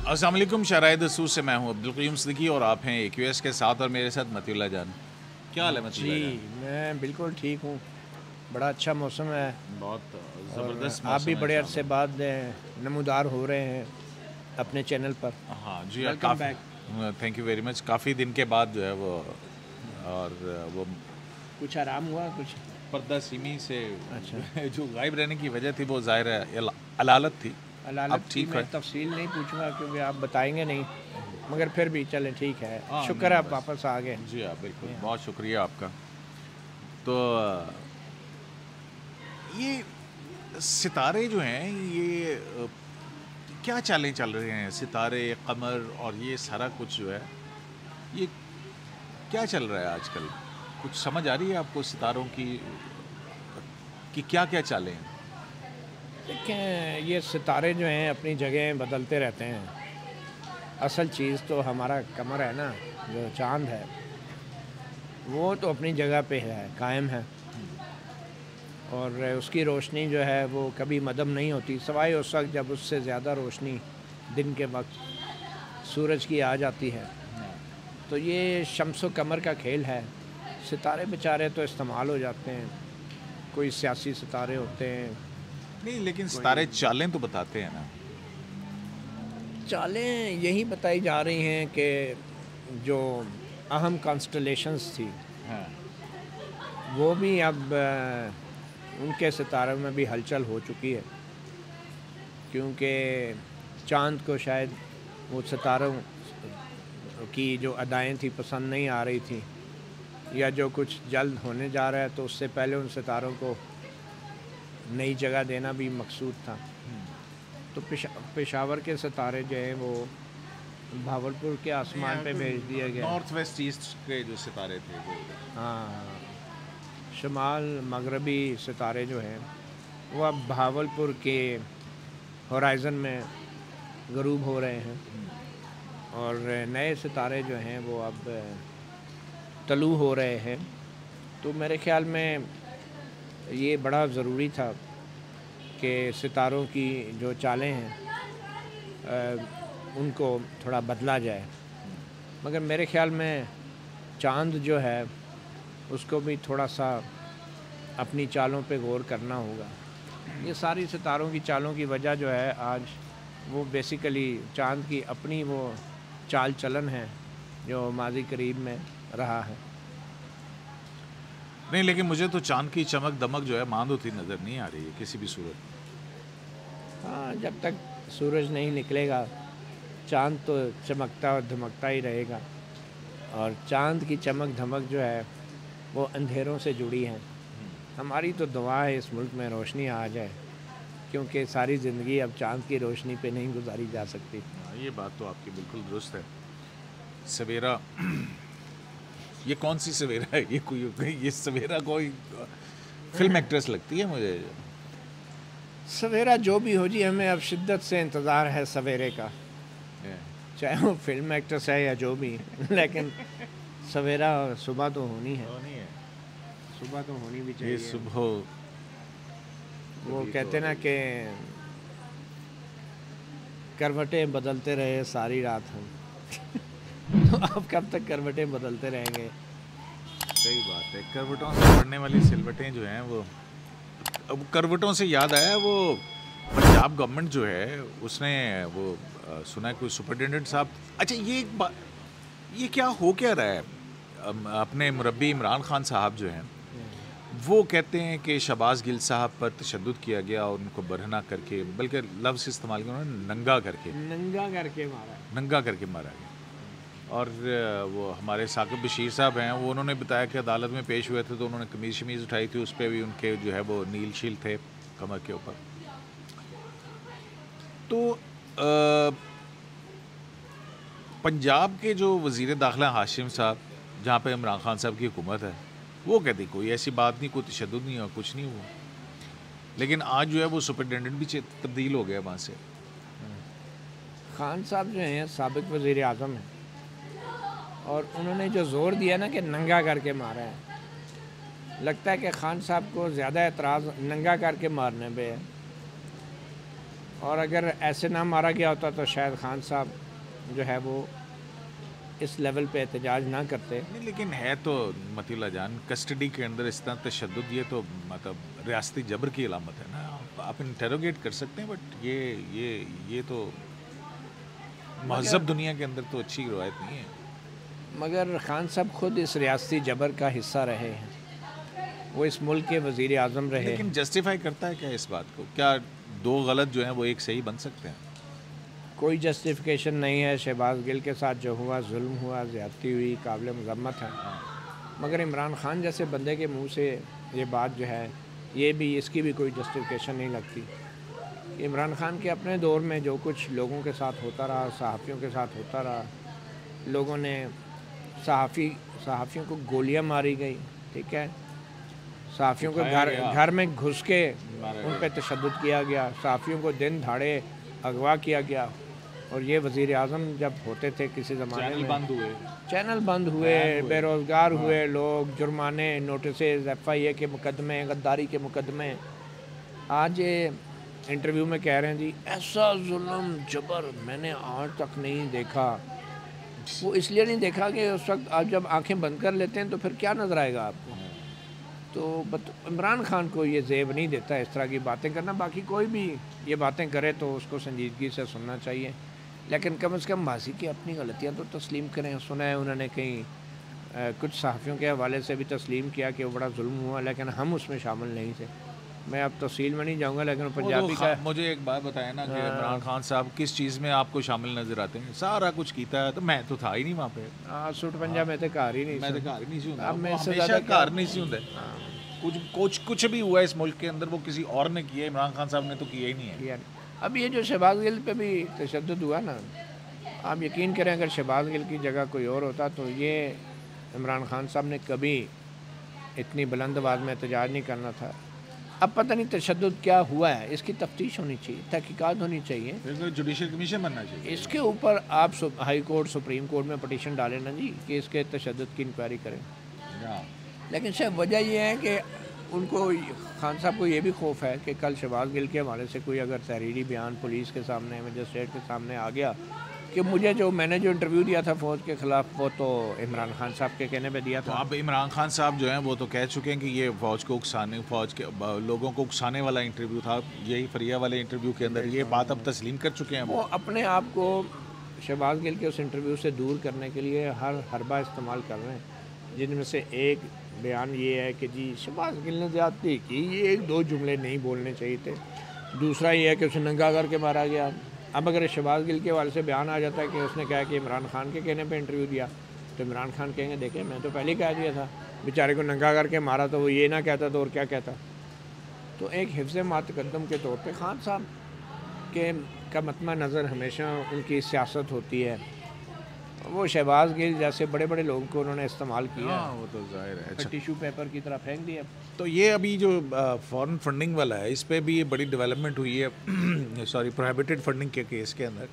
अस्सलाम वालेकुम। शराय दसूर से मैं हूं अब्दुल क़य्यूम सिद्दीकी और आप हैं AQS के साथ और मेरे साथ मतीउल्लाह जान। क्या हाल है मतीउल्लाह जी, जान? मैं बिल्कुल ठीक हूँ। बड़ा अच्छा मौसम है बहुत और ज़बरदस्त आप भी मौसम है बड़े अरसे इंशाअल्लाह। बाद नमूदार हो रहे हैं अपने चैनल पर। हाँ जी, वेलकम बैक। काफ़ी थैंक यू वेरी मच। काफ़ी दिन के बाद जो है वो और वो कुछ आराम हुआ कुछ? पर्दा सीमी से अच्छा। जो गायब रहने की वजह थी वो ज़ाहिर है अलालत थी। अब अलालत की ठीक मैं है। तफसील नहीं पूछूंगा क्योंकि आप बताएंगे नहीं, मगर फिर भी चलें ठीक है। हाँ शुक्र नहीं आप बस। वापस आ गए। जी हाँ बिल्कुल, यहाँ बहुत शुक्रिया आपका। तो ये सितारे जो हैं ये क्या चालें चल रहे हैं, सितारे, कमर और ये सारा कुछ जो है, ये क्या चल रहा है आजकल? कुछ समझ आ रही है आपको सितारों की कि क्या-क्या चालें हैं? देखें, ये सितारे जो हैं अपनी जगह बदलते रहते हैं। असल चीज़ तो हमारा कमर है ना, जो चाँद है, वो तो अपनी जगह पे है, कायम है। और उसकी रोशनी जो है वो कभी मदम नहीं होती, सिवाय उस वक्त जब उससे ज़्यादा रोशनी दिन के वक्त सूरज की आ जाती है। तो ये शम्स कमर का खेल है। सितारे बेचारे तो इस्तेमाल हो जाते हैं, कोई सियासी सितारे होते हैं, नहीं, लेकिन कोई सितारे चालें तो बताते हैं ना। चालें यही बताई जा रही हैं कि जो अहम कॉन्स्टलेशंस थी हाँ। वो भी अब उनके सितारों में भी हलचल हो चुकी है, क्योंकि चाँद को शायद वो सितारों की जो अदाएँ थी पसंद नहीं आ रही थी, या जो कुछ जल्द होने जा रहा है तो उससे पहले उन सितारों को नई जगह देना भी मकसूद था। तो पेशावर के सितारे जो हैं वो भावलपुर के आसमान पे भेज दिए गए। नॉर्थ वेस्ट ईस्ट के जो सितारे थे वो। हाँ, शुमाल मगरबी सितारे जो हैं वो अब भावलपुर के होराइज़न में ग़रूब हो रहे हैं, और नए सितारे जो हैं वो अब तलू हो रहे हैं। तो मेरे ख़्याल में ये बड़ा ज़रूरी था कि सितारों की जो चालें हैं उनको थोड़ा बदला जाए। मगर मेरे ख़्याल में चाँद जो है उसको भी थोड़ा सा अपनी चालों पे गौर करना होगा। ये सारी सितारों की चालों की वजह जो है आज वो बेसिकली चाँद की अपनी वो चाल चलन है जो माज़ी करीब में रहा है। नहीं, लेकिन मुझे तो चाँद की चमक-दमक जो है मांद होती नज़र नहीं आ रही है किसी भी सूरत में। हाँ, जब तक सूरज नहीं निकलेगा चाँद तो चमकता और धमकता ही रहेगा, और चाँद की चमक धमक जो है वो अंधेरों से जुड़ी है। हमारी तो दुआ है इस मुल्क में रोशनी आ जाए, क्योंकि सारी ज़िंदगी अब चाँद की रोशनी पे नहीं गुजारी जा सकती। हाँ, ये बात तो आपकी बिल्कुल दुरुस्त है। सवेरा ये कौन सी सवेरा है? ये सवेरा कोई फिल्म एक्ट्रेस लगती है मुझे। सवेरा जो भी हो जी, हमें अब शिद्दत से इंतज़ार है सवेरे का, चाहे वो फिल्म एक्ट्रेस है या जो भी लेकिन सवेरा सुबह तो होनी है, नहीं है। सुबह तो होनी भी ये चाहिए। सुबह वो तभी कहते तो ना कि करवटें बदलते रहे सारी रात हम तो अब कब तक करवटें बदलते रहेंगे? सही बात है। करवटों से पड़ने वाली सिलवटें जो हैं वो, अब करवटों से याद आया वो पंजाब गवर्नमेंट जो है उसने वो सुना है कोई सुपरिटेंडेंट साहब। अच्छा, ये एक बात, ये क्या हो क्या रहा है? अपने मुरब्बी इमरान खान साहब जो हैं वो कहते हैं कि शहबाज गिल साहब पर तशद्दुद किया गया और उनको बरहना करके, बल्कि लफ्ज़ इस्तेमाल किया उन्होंने, नंगा करके नंगा करके मारा गया। और वो हमारे साकिब बशीर साहब हैं, वो उन्होंने बताया कि अदालत में पेश हुए थे तो उन्होंने कमीज़ शमीज़ उठाई थी, उस पर भी उनके जो है वो नील शील थे कमर के ऊपर। तो पंजाब के जो वज़ीर दाखिला हाशिम साहब, जहाँ पे इमरान खान साहब की हुकूमत है, वो कहते कोई ऐसी बात नहीं, कोई तशद्दुद नहीं हुआ, कुछ नहीं हुआ। लेकिन आज जो है वो सुपरिटेंडेंट भी तब्दील हो गया वहाँ से। खान साहब जो हैं साबिक़ वज़ीर आज़म हैं, और उन्होंने जो ज़ोर दिया ना कि नंगा करके मारा है, लगता है कि खान साहब को ज़्यादा एतराज़ नंगा करके मारने पे है। और अगर ऐसे ना मारा गया होता तो शायद खान साहब जो है वो इस लेवल पे एहतजाज ना करते। नहीं, लेकिन है तो मतीला जान, कस्टडी के अंदर इस तरह तशद्दुद, ये तो मतलब रियासती जबर की अलामत है ना। आप इंटेरोगेट कर सकते हैं, बट ये तो महज़ब दुनिया के अंदर तो अच्छी रवायत नहीं है। मगर खान साहब खुद इस रियासती जबर का हिस्सा रहे हैं, वो इस मुल्क के वज़ीर आज़म रहे। लेकिन जस्टिफाई करता है क्या इस बात को? क्या दो गलत जो हैं वो एक सही बन सकते हैं? कोई जस्टिफिकेशन नहीं है। शहबाज गिल के साथ जो हुआ, जुल्म हुआ, ज़्यादती हुई, काबिल मज़म्मत है। मगर इमरान खान जैसे बंदे के मुंह से ये बात जो है, ये भी, इसकी भी कोई जस्टिफिकेशन नहीं लगती। इमरान खान के अपने दौर में जो कुछ लोगों के साथ होता रहा, सहाफ़ियों के साथ होता रहा, लोगों ने सहाफ़ियों को गोलियां मारी गई, ठीक है, सहाफ़ियों को घर में घुस के उन पर तशद्दुद किया गया, सहाफ़ियों को दिन दहाड़े अगवा किया गया। और ये वज़ीर आज़म जब होते थे किसी ज़माने में, चैनल बंद हुए, बेरोज़गार हुए लोग, जुर्माने, नोटिसेस, FIA के मुकदमे, गद्दारी के मुकदमे। आज ये इंटरव्यू में कह रहे हैं जी ऐसा जुल्म जबर मैंने आज तक नहीं देखा। वो इसलिए नहीं देखा कि उस वक्त आप जब आंखें बंद कर लेते हैं तो फिर क्या नज़र आएगा आपको। तो इमरान खान को ये ज़ेब नहीं देता इस तरह की बातें करना। बाकी कोई भी ये बातें करे तो उसको संजीदगी से सुनना चाहिए, लेकिन कम से कम माजी की अपनी गलतियां तो तस्लीम करें। सुना है उन्होंने कहीं कुछ सहाफ़ियों के हवाले से भी तस्लीम किया कि वो बड़ा जुल्म हुआ, लेकिन हम उसमें शामिल नहीं थे। मैं अब तफसील में नहीं जाऊंगा, लेकिन पंजाबी का मुझे एक बात बताया ना कि इमरान खान साहब किस चीज़ में आपको शामिल नज़र आते हैं? सारा कुछ कीता है, तो मैं तो था ही नहीं वहाँ पे। सूट पंजा में तो घर ही नहीं, मैं तो घर ही नहीं सी अब मैं इससे हमेशा ज़्यादा घर नहीं सी होता। कुछ भी हुआ इस मुल्क के अंदर वो किसी और ने किया, इमरान खान साहब ने तो किया ही नहीं है। अब ये जो शहबाज गिल पे भी तशद्दुद हुआ ना, आप यकीन करें अगर शहबाज गिल की जगह कोई और होता तो ये इमरान खान साहब ने कभी इतनी बुलंद आवाज़ में एहतजाज नहीं करना था। अब पता नहीं तशद्दुद क्या हुआ है, इसकी तफ्तीश होनी चाहिए, तहकीकात होनी चाहिए, जुडिशल कमीशन बनना चाहिए। इसके ऊपर आप हाई कोर्ट, सुप्रीम कोर्ट में पटिशन डालें ना जी कि इसके तशद्दुद की इंक्वायरी करें। लेकिन शायद वजह यह है कि उनको, खान साहब को ये भी खौफ है कि कल शहबाज गिल के हवाले से कोई अगर तहरीरी बयान पुलिस के सामने, मजिस्ट्रेट के सामने आ गया कि मैंने जो इंटरव्यू दिया था फ़ौज के ख़िलाफ़, वो तो इमरान खान साहब के कहने पे दिया था। तो अब इमरान खान साहब जो हैं वो तो कह चुके हैं कि ये फ़ौज के लोगों को उकसाने वाला इंटरव्यू था। यही फरिया वाले इंटरव्यू के अंदर ये बात अब तस्लीम कर चुके हैं। वो अपने आप को शहबाज गिल के उस इंटरव्यू से दूर करने के लिए हर हरबा इस्तेमाल कर रहे हैं, जिनमें से एक बयान ये है कि जी शहबाज गिल ने ज़्यादती की, ये 1-2 जुमले नहीं बोलने चाहिए थे। दूसरा ये है कि उसे नंगा करके मारा गया। अब अगर शहबाज गिल के वाले से बयान आ जाता है कि उसने कहा कि इमरान खान के कहने पे इंटरव्यू दिया, तो इमरान खान कहेंगे देखें मैं तो पहले ही कह दिया था, बेचारे को नंगा करके मारा तो वो ये ना कहता तो और क्या कहता। तो एक हिफ्ज़ मुतक़द्दम के तौर पे खान साहब के का मतमा नज़र हमेशा उनकी सियासत होती है। वो शहबाज गिल जैसे बड़े बड़े लोगों को उन्होंने इस्तेमाल किया, वो तो जाहिर है। अच्छा, टिश्यू पेपर की तरह फेंक दिया। तो ये अभी जो फॉरेन फंडिंग वाला है, इस पे भी ये बड़ी डेवलपमेंट हुई है सॉरी प्रोहिबिटेड फंडिंग के केस के अंदर,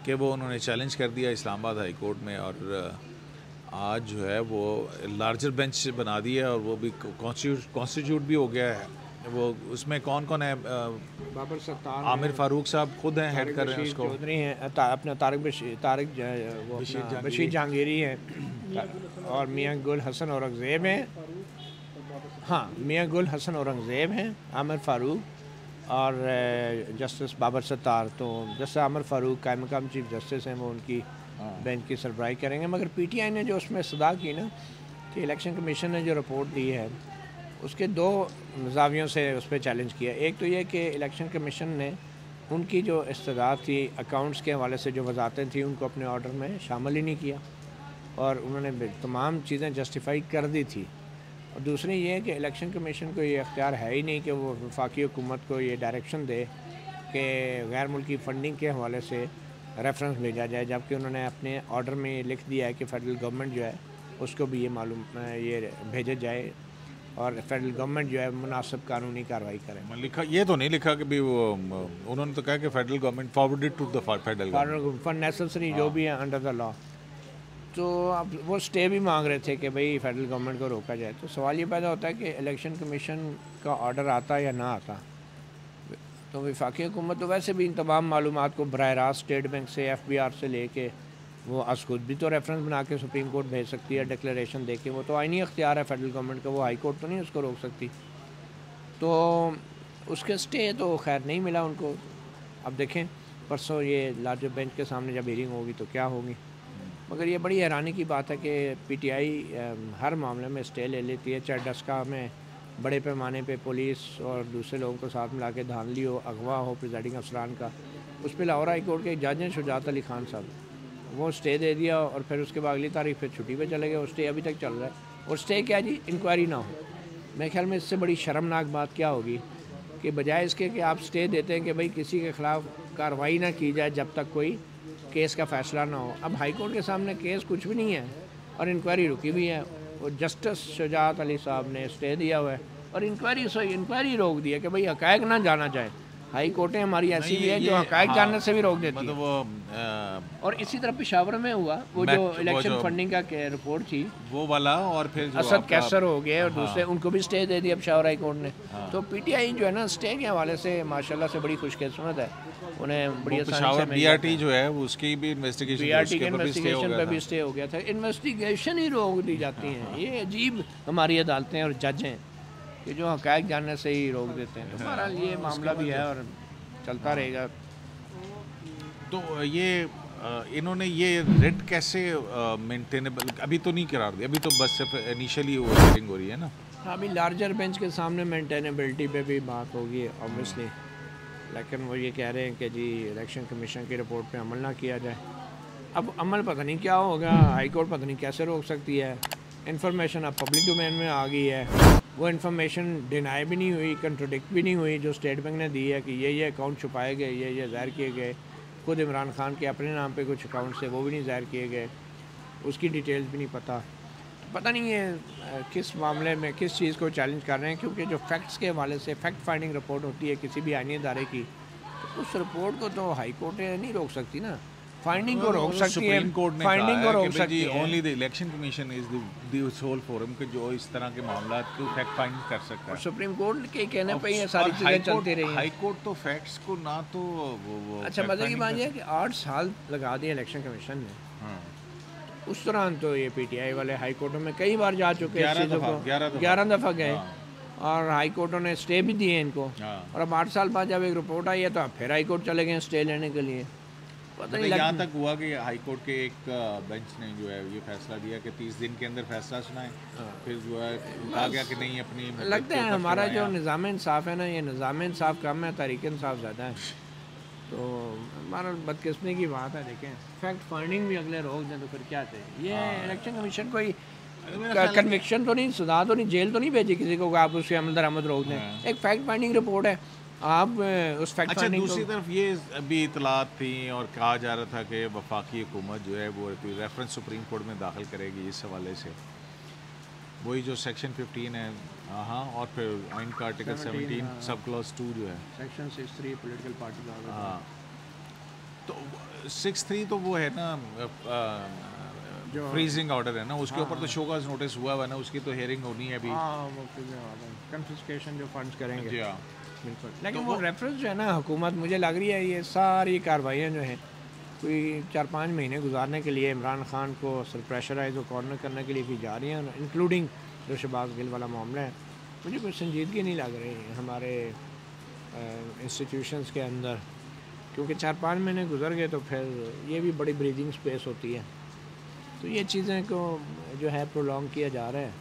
कि वो उन्होंने चैलेंज कर दिया इस्लामाबाद हाई कोर्ट में, और आज जो है वो लार्जर बेंच बना दिया और वो भी कॉन्स्टिट्यूट भी हो गया है। वो उसमें कौन कौन है? बाबर सत्तार, आमिर फारूक साहब खुद हैं, हेड कर रहे हैं उसको। चौधरी हैं, अपना बशीर जहांगीरी हैं, और मियाँ गुल हसन औरंगज़ेब हैं। हाँ, मियाँ गुल हसन औरंगज़ेब हैं, आमिर फारूक और जस्टिस बाबर सत्तार। तो जस्टिस आमिर फारूक कायम मकाम चीफ जस्टिस हैं, वो उनकी बेंच की सरबराही करेंगे। मगर PTI ने जो उसमें सदा की ना कि इलेक्शन कमीशन ने जो रिपोर्ट दी है उसके 2 ज़ावियों से उस पर चैलेंज किया। एक तो ये कि इलेक्शन कमीशन ने उनकी जो इस्तेदाद थी अकाउंट्स के हवाले से जो वजाहतें थी उनको अपने ऑर्डर में शामिल ही नहीं किया, और उन्होंने तमाम चीज़ें जस्टिफाई कर दी थी। और दूसरी ये है कि इलेक्शन कमीशन को ये अख्तियार है ही नहीं कि वो वफाकी हुकूमत को ये डायरेक्शन दे कि गैर मुल्की फ़ंडिंग के हवाले से रेफरेंस भेजा जाए, जबकि उन्होंने अपने ऑर्डर में लिख दिया है कि फ़ेडरल गवर्नमेंट जो है उसको भी ये भेजा जाए और फेडरल गवर्नमेंट जो है मुनासिब कानूनी कार्रवाई करे। लिखा ये तो नहीं लिखा कि भी वो, उन्होंने तो कहा कि federal government forwarded to the federal government for necessary जो भी है अंडर द लॉ। तो अब वो स्टे भी मांग रहे थे कि भाई फेडरल गवर्नमेंट को रोका जाए। तो सवाल ये पैदा होता है कि इलेक्शन कमीशन का ऑर्डर आता या ना आता, तो वफाकी हुकूमत तो वैसे भी इन तमाम मालूमात को बराह रास्त स्टेट बैंक से FBR से लेके वो आज खुद भी तो रेफरेंस बना के सुप्रीम कोर्ट भेज सकती है डिक्लेरेशन दे के। वो तो आईनी अख्तियार है फेडरल गवर्नमेंट का, वो हाई कोर्ट तो नहीं उसको रोक सकती। तो उसके स्टे तो खैर नहीं मिला उनको। अब देखें परसों ये लार्जर बेंच के सामने जब हियरिंग होगी तो क्या होगी। मगर ये बड़ी हैरानी की बात है कि PTI हर मामले में स्टे ले लेती है, चाहे डस्का में बड़े पैमाने पे पुलिस और दूसरे लोगों को साथ मिला के धांधली हो, अगवा हो प्रिजाइडिंग अफसरान का। उस पर लाहौर हाई कोर्ट के जज हैं शुजात अली खान साहब, वो स्टे दे दिया और फिर उसके बाद अगली तारीख फिर छुट्टी पे चले गए। और स्टे अभी तक चल रहा है। और स्टे क्या जी, इंक्वायरी ना हो। मेरे ख्याल में इससे बड़ी शर्मनाक बात क्या होगी कि बजाय इसके कि आप स्टे देते हैं कि भाई किसी के ख़िलाफ़ कार्रवाई ना की जाए जब तक कोई केस का फ़ैसला ना हो। अब हाई कोर्ट के सामने केस कुछ भी नहीं है और इंक्वायरी रुकी भी है। और जस्टिस शुजात अली साहब ने स्टे दिया हुआ है और इंक्वायरी रोक दी है कि भाई हक़ाइक़ ना जाना चाहे। हाई कोर्टें हमारी ऐसी भी है जो हक़ाइक़ जानने से भी रोक देती है। और इसी तरह पेशावर में हुआ वो जो इलेक्शन फंडिंग का रिपोर्ट थी वो वाला, और फिर असद कैसर हो गए और दूसरे उनको भी स्टे दे दिया पेशावर हाई कोर्ट ने। तो PTI जो है ना स्टे के हवाले से माशाल्लाह से बड़ी खुशकिस्मत है। उन्हें बड़ी आसानी से BRT जो है उसकी भी इन्वेस्टिगेशन पे भी स्टे हो गया था। इन्वेस्टिगेशन ही रोक दी जाती हैं। ये अजीब हमारी अदालतें और जज हैं कि जो हक़ाइक़ जानने से ही रोक देते हैं। तो बहरहाल ये मामला भी है और चलता रहेगा। तो ये इन्होंने ये रेट कैसे मेंटेनेबल अभी तो नहीं करार दिया, अभी तो बस सिर्फ इनिशियली वो हियरिंग हो रही है ना। हाँ, अभी लार्जर बेंच के सामने मेंटेनेबिलिटी पे भी बात होगी ऑब्वियसली। लेकिन वो ये कह रहे हैं कि जी इलेक्शन कमीशन की रिपोर्ट पे अमल ना किया जाए। अब अमल पता नहीं क्या होगा, हाई कोर्ट पता नहीं कैसे रोक सकती है। इन्फॉर्मेशन अब पब्लिक डोमेन में आ गई है। वो इन्फॉर्मेशन डिनाई भी नहीं हुई, कंट्रोडिक्ट भी नहीं हुई जो स्टेट बैंक ने दी है कि ये अकाउंट छुपाए गए, ये ज़ाहिर किए गए। खुद इमरान खान के अपने नाम पे कुछ अकाउंट्स है वो भी नहीं ज़ाहिर किए गए, उसकी डिटेल्स भी नहीं पता नहीं है किस मामले में किस चीज़ को चैलेंज कर रहे हैं। क्योंकि जो फैक्ट्स के हवाले से फैक्ट फाइंडिंग रिपोर्ट होती है किसी भी आईनी इदारे की, तो उस रिपोर्ट को तो हाई कोर्ट नहीं रोक सकती ना। फाइंडिंग को रोक सकती है, फाइंडिंग को रोक सकती है। Only the election commission is the sole forum के जो इस तरह के मामला को फैक्ट फाइंड कर सकता है। सुप्रीम कोर्ट के कहने पे ये सारी चीज़ें चलती रही हैं। हाई कोर्ट तो फैक्ट्स को ना तो वो अच्छा मज़े की बात है कि 8 साल लगा दिए इलेक्शन कमीशन ने। उस दौरान तो ये PTI वाले हाई कोर्टों में कई बार जा चुके हैं, 11 दफ़ा गए और हाई कोर्टों ने स्टे भी दिए इनको। और अब 8 साल बाद जब एक रिपोर्ट आई है तो अब फिर हाई कोर्ट चले गए स्टे लेने के लिए। पता नहीं यहाँ तक हुआ कि हाई कोर्ट के एक बेंच ने जो है ये फैसला दिया कि 30 दिन के अंदर फैसला सुनाए। फिर जो है कहा गया कि नहीं अपनी लगता है हमारा जो निज़ाम इंसाफ है ना, ये निज़ाम इंसाफ कम है, तहरीक इंसाफ ज़्यादा है। तो हमारा बदकिस्मती की बात है। देखें फैक्ट फाइंडिंग भी अगले रोक दें तो फिर क्या चाहिए। ये इलेक्शन कमीशन कोई कन्विक्शन तो नहीं, सजा तो नहीं, जेल तो नहीं भेजी किसी को आप उसके अमल दरामद रोक दें। एक फैक्ट फाइंडिंग रिपोर्ट है, आप उस फैक्ट फाइंडिंग। दूसरी तरफ ये अभी इतलात थी और कहा जा रहा था कि वफाकी हुकूमत जो है वो रेफरेंस सुप्रीम कोर्ट में दाखिल करेगी इस हवाले से, वही जो सेक्शन 15 है। हाँ, और फिर आइन का आर्टिकल 17 सब क्लॉज 2 जो है सेक्शन 63 पॉलिटिकल पार्टी का। हाँ, तो 63 तो वो है ना जो फ्रीजिंग ऑर्डर है ना, उसके ऊपर तो शोकाज नोटिस हुआ है ना, उसकी तो हियरिंग होनी है अभी। वो कंफिस्केशन जो फंड्स करेंगे। जी हाँ, बिल्कुल। लेकिन वो रेफरेंस जो है ना, हुकूमत मुझे लग रही है ये सारी कार्रवाइयाँ जो हैं कोई 4-5 महीने गुजारने के लिए इमरान खान को सरप्रेशराइज और कॉर्नर करने के लिए की जा रही हैं, इंक्लूडिंग जो शहबाज गिल वाला मामला है। मुझे कोई संजीदगी नहीं लग रही हमारे इंस्टीट्यूशंस के अंदर, क्योंकि 4-5 महीने गुजर गए तो फिर ये भी बड़ी ब्रीदिंग स्पेस होती है। तो ये चीज़ें को जो है प्रोलॉन्ग किया जा रहा है।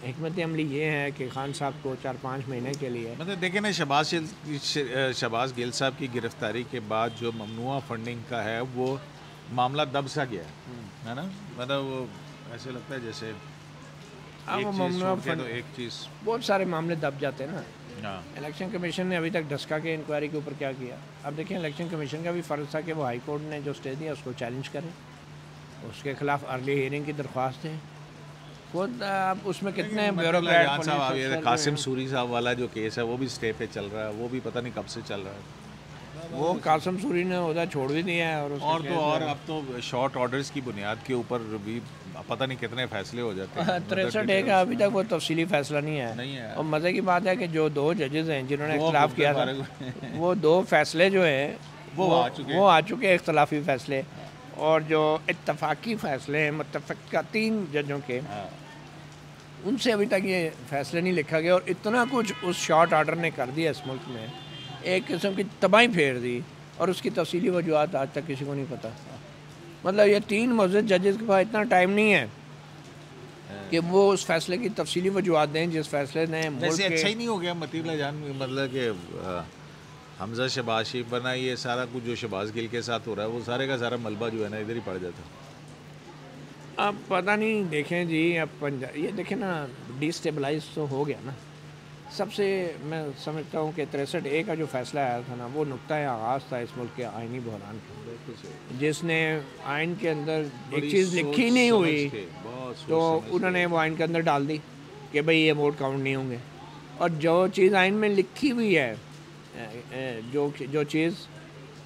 हिकमत अमली ये है कि खान साहब को 4-5 महीने के लिए, मतलब देखें ना, शहबाज गिल साहब की गिरफ्तारी के बाद जो ममनुआ फंडिंग का है वो मामला दब सा गया है ना। मतलब वो ऐसे लगता है जैसे एक चीज़, बहुत सारे मामले दब जाते हैं ना। इलेक्शन कमीशन ने अभी तक डस्का के इंक्वायरी के ऊपर क्या किया। अब देखिए इलेक्शन कमीशन का भी फ़र्ज़ था कि वो हाई कोर्ट ने जो स्टे दिया उसको चैलेंज करें, उसके खिलाफ अर्ली हियरिंग की दरख्वास्त दें। खुद आप उसमें कितने ब्यूरोक्रेट साहब, कासिम सूरी साहब वाला जो केस है वो भी स्टे पे चल रहा है, वो भी पता नहीं कब से चल रहा है। वो कासिम सूरी ने उधर छोड़ भी दिया है। और तो और अब तो शॉर्ट ऑर्डर्स की बुनियाद के ऊपर भी पता नहीं कितने फैसले हो जाते हैं। 63A का अभी तक वो तफसीली फैसला नहीं है। और मज़े की बात है कि जो 2 जजेस हैं जिन्होंने इख्तलाफ किया था, वो 2 फैसले जो हैं वो आ चुके हैं इख्तलाफी फैसले। और जो इत्तफाकी फ़ैसले हैं मुत्तफ़िक़ा 3 जजों के, उनसे अभी तक ये फ़ैसले नहीं लिखा गया। और इतना कुछ उस शॉर्ट आर्डर ने कर दिया इस मुल्क में, एक किस्म की तबाही फेर दी, और उसकी तफसीली वजूहत आज तक किसी को नहीं पता। मतलब ये 3 मुअज़्ज़ज़ जजेस के पास इतना टाइम नहीं है कि वो उस फैसले की तफसीली वजूहत दें जिस फैसले ने वैसे अच्छा ही नहीं हो गया मतीला जान, मतलब कि हमजा शहबाज शरीफ बना, ये सारा कुछ जो शहबाज गिल के साथ हो रहा है वो सारे का सारा मलबा जो है ना इधर ही पड़ जाता। अब पता नहीं, देखें जी, अब पंजाब ये देखें ना डिस्टेबलाइज तो हो गया ना। सबसे मैं समझता हूँ कि 63A का जो फ़ैसला आया था ना, वो नुक्ता आगाज़ था इस मुल्क के आइनी बहरान का, जिसने आइन के अंदर एक चीज़ लिखी नहीं हुई तो उन्होंने वो आइन के अंदर डाल दी कि भाई ये वोट काउंट नहीं होंगे। और जो चीज़ आइन में लिखी हुई है, जो चीज़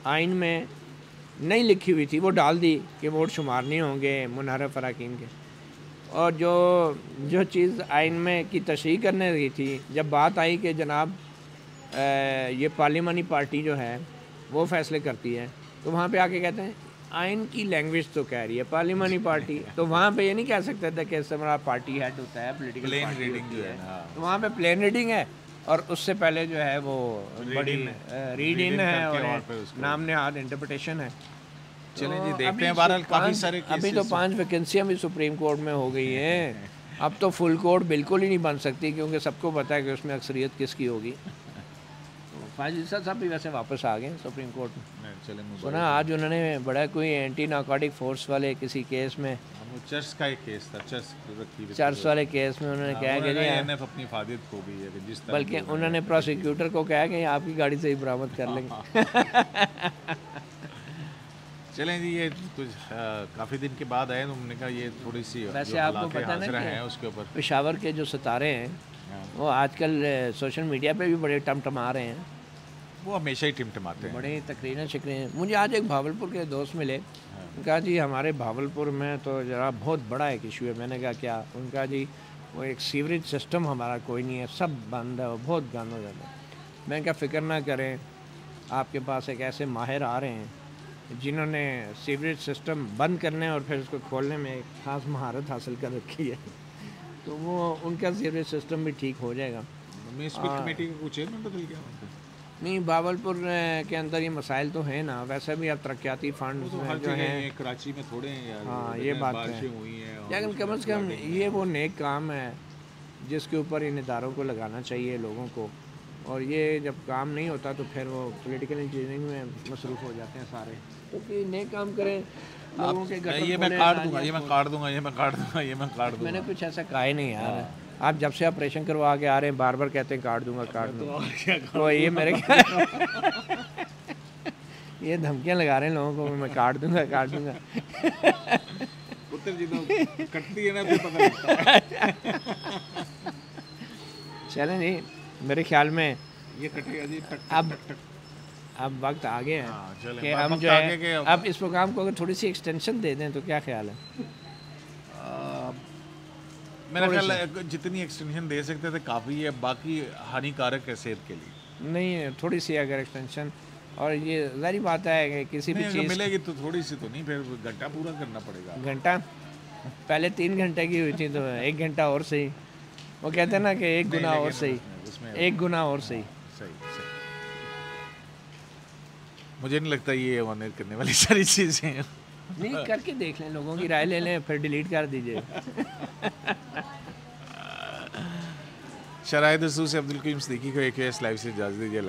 आइन में नहीं लिखी हुई थी वो डाल दी कि वोट शुमार नहीं होंगे मुनहरफ अरकान के। और जो चीज़ आइन में की तशरीह करने की थी, जब बात आई कि जनाब ये पार्लिमानी पार्टी जो है वो फ़ैसले करती है, तो वहाँ पे आके कहते हैं आइन की लैंग्वेज तो कह रही है पार्लिमानी पार्टी। तो वहाँ पे ये नहीं कह सकते थे कि इस हमारा पार्टी हेड होता है, पोलिटिकल प्लेन रीडिंग जो है ना, तो वहाँ पे प्लेन रीडिंग है। और उससे पहले जो है वो बड़ी रीड इन है और नाम नहाद इंटरप्रिटेशन है। चलें जी, देखते हैं। बहरहाल काफ़ी सारे अभी तो 5 वैकेंसियाँ भी सुप्रीम कोर्ट में हो गई हैं। अब तो फुल कोर्ट बिल्कुल ही नहीं बन सकती, क्योंकि सबको पता है कि उसमें अक्सरियत किसकी होगी। फाजिल साहब भी वैसे वापस आ गए सुप्रीम कोर्ट में। सुना आज उन्होंने बड़ा कोई एंटी नार्कोटिक फोर्स वाले किसी केस में, चर्च का एक केस था, चर्च वाले केस में उन्होंने कहा कि एनएफ अपनी फादियत खो गई है, जिस तरह बल्कि उन्होंने प्रोसिक्यूटर को कहा कि आपकी गाड़ी से ही बरामद कर लेंगे। चलें जी, ये कुछ काफ़ी दिन के बाद आए तो हमने कहा ये थोड़ी सी वैसे आपको पता है उसके ऊपर पेशावर के जो सितारे हैं वो आजकल सोशल मीडिया पे भी बड़े टमटमा रहे हैं। वो हमेशा ही टिमटिमाते हैं, बड़े तकरीरें शिकरें। मुझे आज एक भावलपुर के दोस्त मिले, उनका जी हमारे भावलपुर में तो ज़रा बहुत बड़ा एक इशू है। मैंने कहा क्या? उनका जी वो एक सीवरेज सिस्टम हमारा कोई नहीं है, सब बंद है, बहुत गंद हो जाता है। मैंने कहा फ़िक्र ना करें, आपके पास एक ऐसे माहिर आ रहे हैं जिन्होंने सीवरेज सिस्टम बंद करने और फिर उसको खोलने में एक ख़ास महारत हासिल कर रखी है, तो वो उनका सीवरेज सिस्टम भी ठीक हो जाएगा। कमेटी का कुछ चेयरमैन बदल गया नहीं, भावलपुर के अंदर ये मसाइल तो हैं ना, वैसे भी अब तरक्याती फंड जो हैं कराची में थोड़े हैं यार। हाँ, ये बात है, लेकिन कम से कम ये वो नेक काम है जिसके ऊपर इन इदारों को लगाना चाहिए लोगों को। और ये जब काम नहीं होता तो फिर वो पॉलिटिकल इंजीनियरिंग में मसरूफ़ हो जाते हैं सारे। क्योंकि नेक काम करें लोगों के घर, ये मैं काट दूंगा, ये मैं काट दूंगा, ये मैं काट दूंगा, ये मैं काट दूंगा। मैंने कुछ ऐसा कहा ही नहीं यार। आप जब से ऑपरेशन करवा के आ रहे हैं बार बार कहते हैं काट दूंगा काट दूंगा, तो ये मेरे ये धमकियां लगा रहे हैं लोगों को, मैं काट दूंगा काट दूंगा। पुत्र जी तो कटती है ना तो पता लगता है। चलें जी, मेरे ख्याल में ये कटेगा जी। अब वक्त आ गया है कि हम जो है अब इस प्रोग्राम को अगर थोड़ी सी एक्सटेंशन दे दें तो क्या ख्याल है? मेरा ख्याल है जितनी एक्सटेंशन दे सकते थे काफ़ी है, बाकी हानिकारक है सेहत के लिए। नहीं, थोड़ी सी अगर एक्सटेंशन, और ये ज़ाहिर बात है कि किसी भी चीज़ मिलेगी तो थोड़ी सी तो नहीं, फिर घंटा पूरा करना पड़ेगा। घंटा पहले 3 घंटे की हुई थी तो 1 घंटा और सही। वो कहते हैं ना कि 1 गुना और सही, 1 गुना और सही। सही मुझे नहीं लगता ये ऑनर करने वाली सारी चीज़ें हैं। नहीं, करके देख लें, लोगों की राय ले लें, फिर डिलीट कर दीजिए। शराय दस्तूर से अब्दुल करीम सिद्दीकी को एक लाइव से इजाज़त दीजिए।